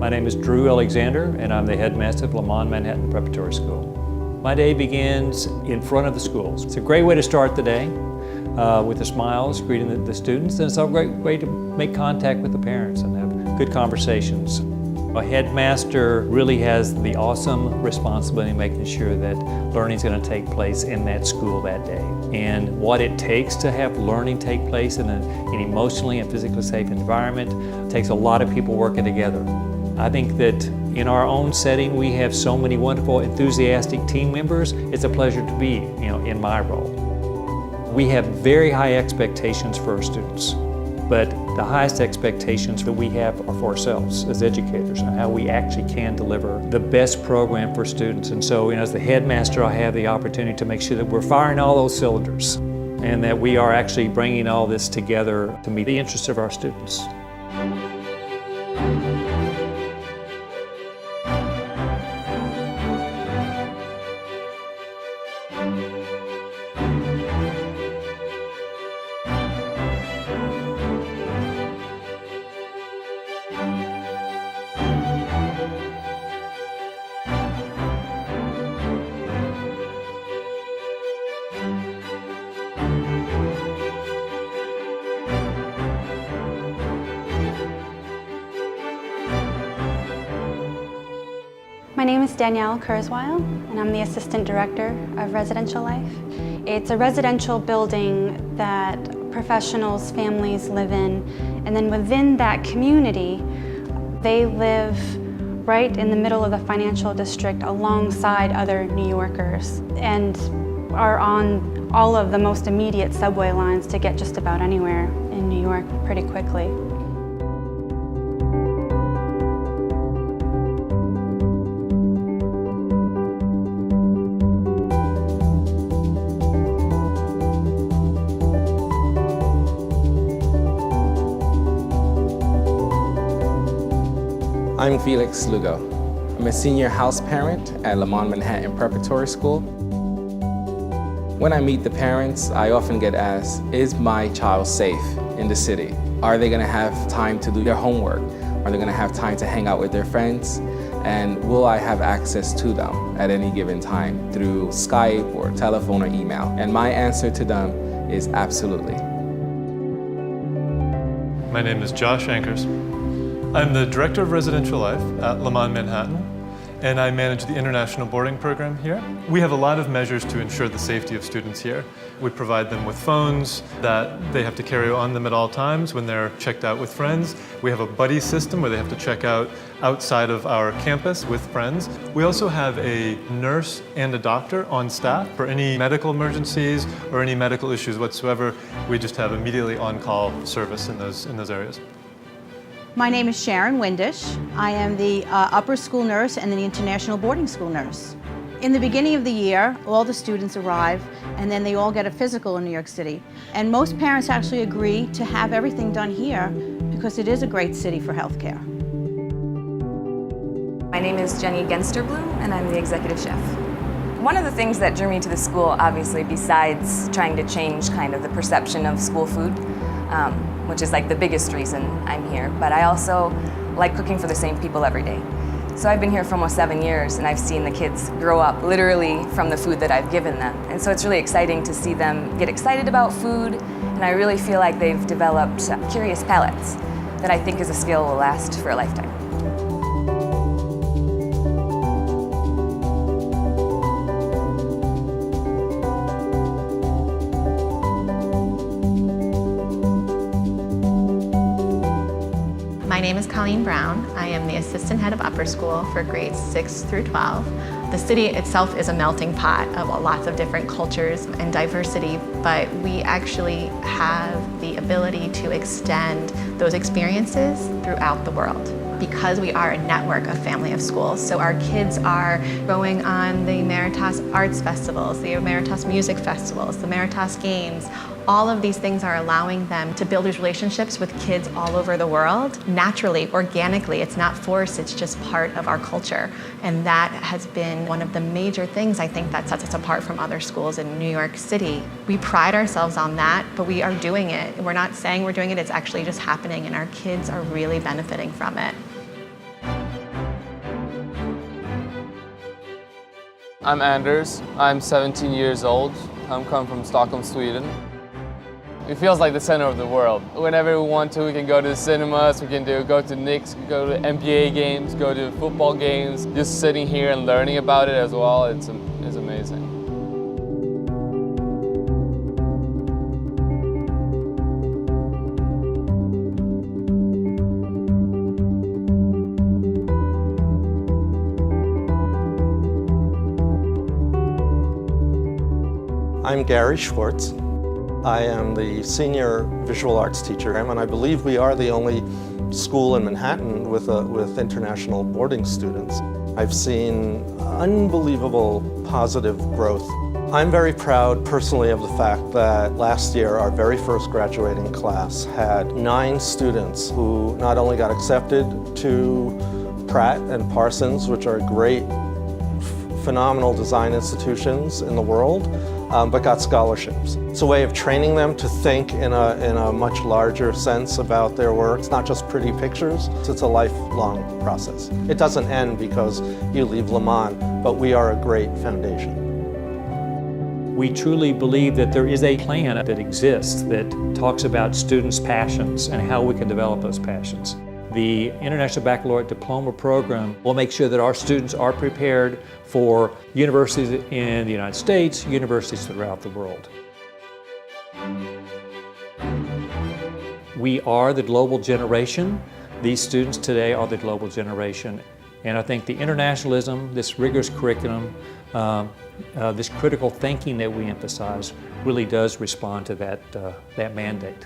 My name is Drew Alexander, and I'm the headmaster of Léman Manhattan Preparatory School. My day begins in front of the schools. It's a great way to start the day with the smiles, greeting the students, and it's a great way to make contact with the parents and have good conversations. A headmaster really has the awesome responsibility of making sure that learning is going to take place in that school that day. And what it takes to have learning take place in an emotionally and physically safe environment takes a lot of people working together. I think that in our own setting, we have so many wonderful, enthusiastic team members. It's a pleasure to be, in my role. We have very high expectations for our students, but the highest expectations that we have are for ourselves as educators and how we actually can deliver the best program for students. And so, as the headmaster, I have the opportunity to make sure that we're firing all those cylinders and that we are actually bringing all this together to meet the interests of our students. My name is Danielle Kurzweil, and I'm the Assistant Director of Residential Life. It's a residential building that professionals, families live in, and then within that community, they live right in the middle of the financial district alongside other New Yorkers and are on all of the most immediate subway lines to get just about anywhere in New York pretty quickly. I'm Felix Lugo. I'm a senior house parent at Léman Manhattan Preparatory School. When I meet the parents, I often get asked, is my child safe in the city? Are they going to have time to do their homework? Are they going to have time to hang out with their friends? And will I have access to them at any given time through Skype or telephone or email? And my answer to them is absolutely. My name is Josh Ankers. I'm the Director of Residential Life at Léman Manhattan, and I manage the international boarding program here. We have a lot of measures to ensure the safety of students here. We provide them with phones that they have to carry on them at all times when they're checked out with friends. We have a buddy system where they have to check out outside of our campus with friends. We also have a nurse and a doctor on staff for any medical emergencies or any medical issues whatsoever. We just have immediately on-call service in those areas. My name is Sharon Windish. I am the upper school nurse and the international boarding school nurse. In the beginning of the year, all the students arrive and then they all get a physical in New York City. And most parents actually agree to have everything done here because it is a great city for healthcare. My name is Jenny Gensterblum and I'm the executive chef. One of the things that drew me to the school, obviously, besides trying to change kind of the perception of school food, which is like the biggest reason I'm here, but I also like cooking for the same people every day. So I've been here for almost 7 years and I've seen the kids grow up literally from the food that I've given them. And so it's really exciting to see them get excited about food, and I really feel like they've developed curious palates that I think is a skill will last for a lifetime. My name is Colleen Brown. I am the assistant head of upper school for grades 6 through 12. The city itself is a melting pot of lots of different cultures and diversity, but we actually have the ability to extend those experiences throughout the world, because we are a network of family of schools. So our kids are going on the Meritas Arts Festivals, the Meritas Music Festivals, the Meritas Games. All of these things are allowing them to build these relationships with kids all over the world, naturally, organically. It's not forced, it's just part of our culture. And that has been one of the major things I think that sets us apart from other schools in New York City. We pride ourselves on that, but we are doing it. We're not saying we're doing it, it's actually just happening, and our kids are really benefiting from it. I'm Anders. I'm 17 years old. I'm come from Stockholm, Sweden. It feels like the center of the world. Whenever we want to, we can go to the cinemas, we can go to Knicks, go to NBA games, go to football games. Just sitting here and learning about it as well, it's amazing. I'm Gary Schwartz. I am the senior visual arts teacher, and I believe we are the only school in Manhattan with international boarding students. I've seen unbelievable positive growth. I'm very proud personally of the fact that last year our very first graduating class had 9 students who not only got accepted to Pratt and Parsons, which are great, phenomenal design institutions in the world, but got scholarships. It's a way of training them to think in a much larger sense about their work. It's not just pretty pictures, it's a lifelong process. It doesn't end because you leave Léman, but we are a great foundation. We truly believe that there is a plan that exists that talks about students' passions and how we can develop those passions. The International Baccalaureate Diploma Program will make sure that our students are prepared for universities in the United States, universities throughout the world. We are the global generation. These students today are the global generation. And I think the internationalism, this rigorous curriculum, this critical thinking that we emphasize really does respond to that mandate.